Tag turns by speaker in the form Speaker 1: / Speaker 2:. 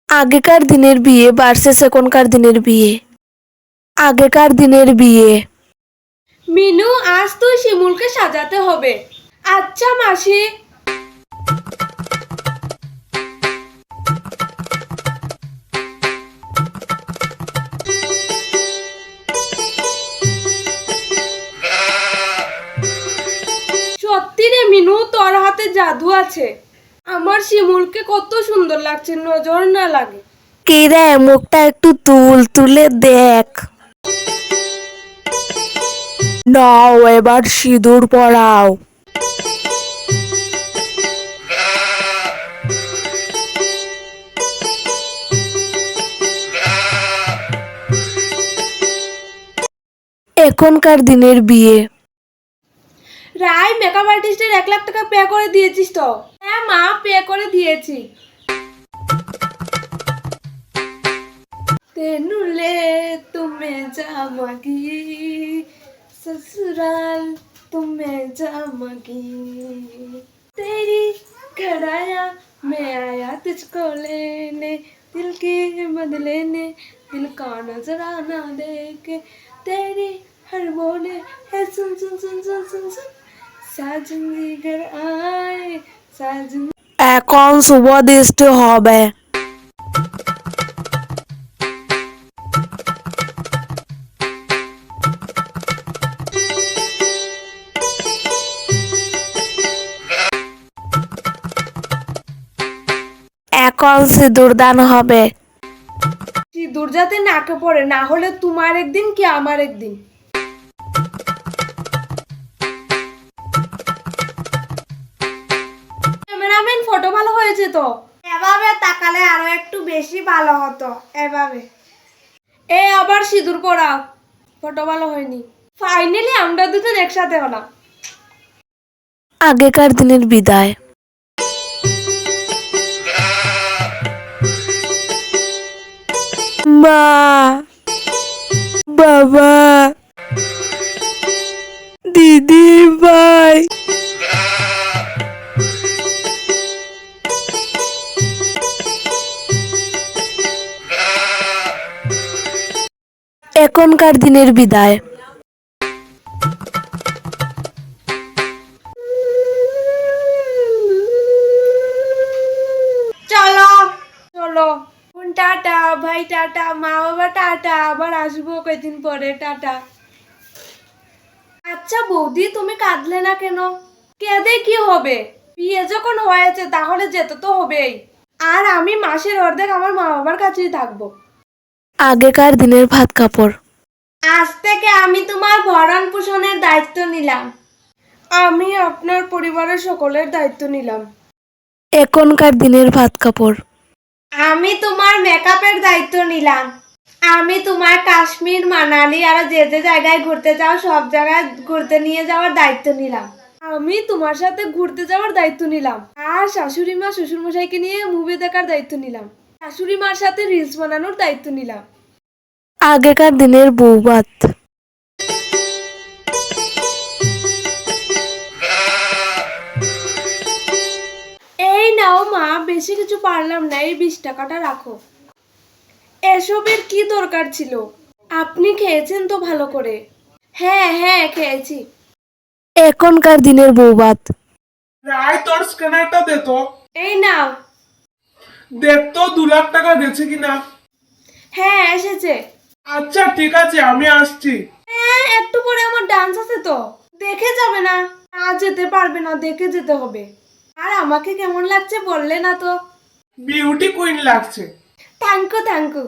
Speaker 1: আগেকার দিনের বিয়ে ভার্সেস এখনকার দিনের বিয়ে। আগেকার দিনের বিয়ে।
Speaker 2: মিনু, আজ তুই শিমুলকে সাজাতে হবে। আচ্ছা মাসি। সত্যি রে মিনু, তোর হাতে জাদু আছে। আমার শিমুলকে কত সুন্দর লাগছে, নজর না লাগে।
Speaker 1: কি রে, মুখটা একটু তুলে দেখ। নাও এবার সিঁদুর পরাও। এখনকার দিনের বিয়ে।
Speaker 2: রায়, মেকআপ আর্টিস্টের 1 লাখ টাকা পে করে দিয়েছিস তো? হ্যাঁ মা, পে করে দিয়েছি। তেনুলে তুমি জামাগি, ससुराल तुम्हें जामगी, तेरी घड़ाया मैं आया तुझको लेने, दिल की मद लेने, दिल का नजराना देके, तेरी हर बोले है सुन सुन सुन सुन सुन सुन, साजन जी घर आए साजन।
Speaker 1: এখন শুভ দৃষ্টি হবে। এখন সিঁদুর দান হবে।
Speaker 2: সিঁদুর যাতে নাকে পড়ে, না হলে তোমার একদিন কি আমার একদিন। ক্যামেরাম্যান, ফটো ভালো হয়েছে তো? এভাবে তাকালে আরো একটু বেশি ভালো হতো। এভাবে আবার সিঁদুর পরাও। ফটো ভালো হয়নি। ফাইনালি আমরা দুজন একসাথে হলাম।
Speaker 1: আগেকার দিনের বিদায়। মা, বাবা, দিদি, ভাই। এখনকার দিনের বিদায়।
Speaker 2: চলো চলো, টাটা ভাই, টাটা মা বাবা, টাটা, আবার আসবো কয়েকদিন পরে, টাটা। আচ্ছা বৌদি, তুমি কাঁদলে না কেন? কেঁদে কি হবে? বিয়ে যখন হয়েছে তাহলে যেতে তো হবেই। আর আমি মাসের অর্ধেক আমার মা বাবার কাছেই থাকবো।
Speaker 1: আগেকার দিনের ভাত কাপড়।
Speaker 2: আজ থেকে আমি তোমার ভরণ পোষণের দায়িত্ব নিলাম। আমি আপনার পরিবারের সকলের দায়িত্ব নিলাম।
Speaker 1: এখনকার দিনের ভাত কাপড়।
Speaker 2: আমি তোমার মেকআপের দায়িত্ব নিলাম। আমি তোমার কাশ্মীর, মানালি আর যে যে জায়গায় ঘুরতে যাও সব জায়গায় ঘুরতে নিয়ে যাওয়ার দায়িত্ব নিলাম। আমি তোমার সাথে ঘুরতে যাওয়ার দায়িত্ব নিলাম। আর শাশুড়ি মা শ্বশুর মশাইকে নিয়ে মুভি দেখার দায়িত্ব নিলাম। শাশুড়ি মার সাথে রিলস বানানোর দায়িত্ব নিলাম।
Speaker 1: আগেকার দিনের বৌভাত।
Speaker 2: এই নাও মা, বেশি কিছু পারলাম না, এই 20 টাকাটা রাখো। এসবের কি দরকার ছিল? আপনি খেয়েছেন তো ভালো করে? হ্যাঁ হ্যাঁ, খেয়েছি।
Speaker 1: এখনকার দিনের বৌভাত।
Speaker 3: রায়, তোর স্ক্যানারটা দে তো।
Speaker 2: এই নাও।
Speaker 3: দেখ তো 2 লাখ টাকা গেছে কিনা।
Speaker 2: হ্যাঁ, এসেছে।
Speaker 3: আচ্ছা ঠিক আছে, আমি আসছি।
Speaker 2: হ্যাঁ, একটু পরে আমার ডান্স আছে তো, দেখে যাবে না? না, যেতে পারবে না, দেখে যেতে হবে। আর আমাকে কেমন লাগছে বললে না তো?
Speaker 3: বিউটি কুইন লাগছে।
Speaker 2: Thank you thank you.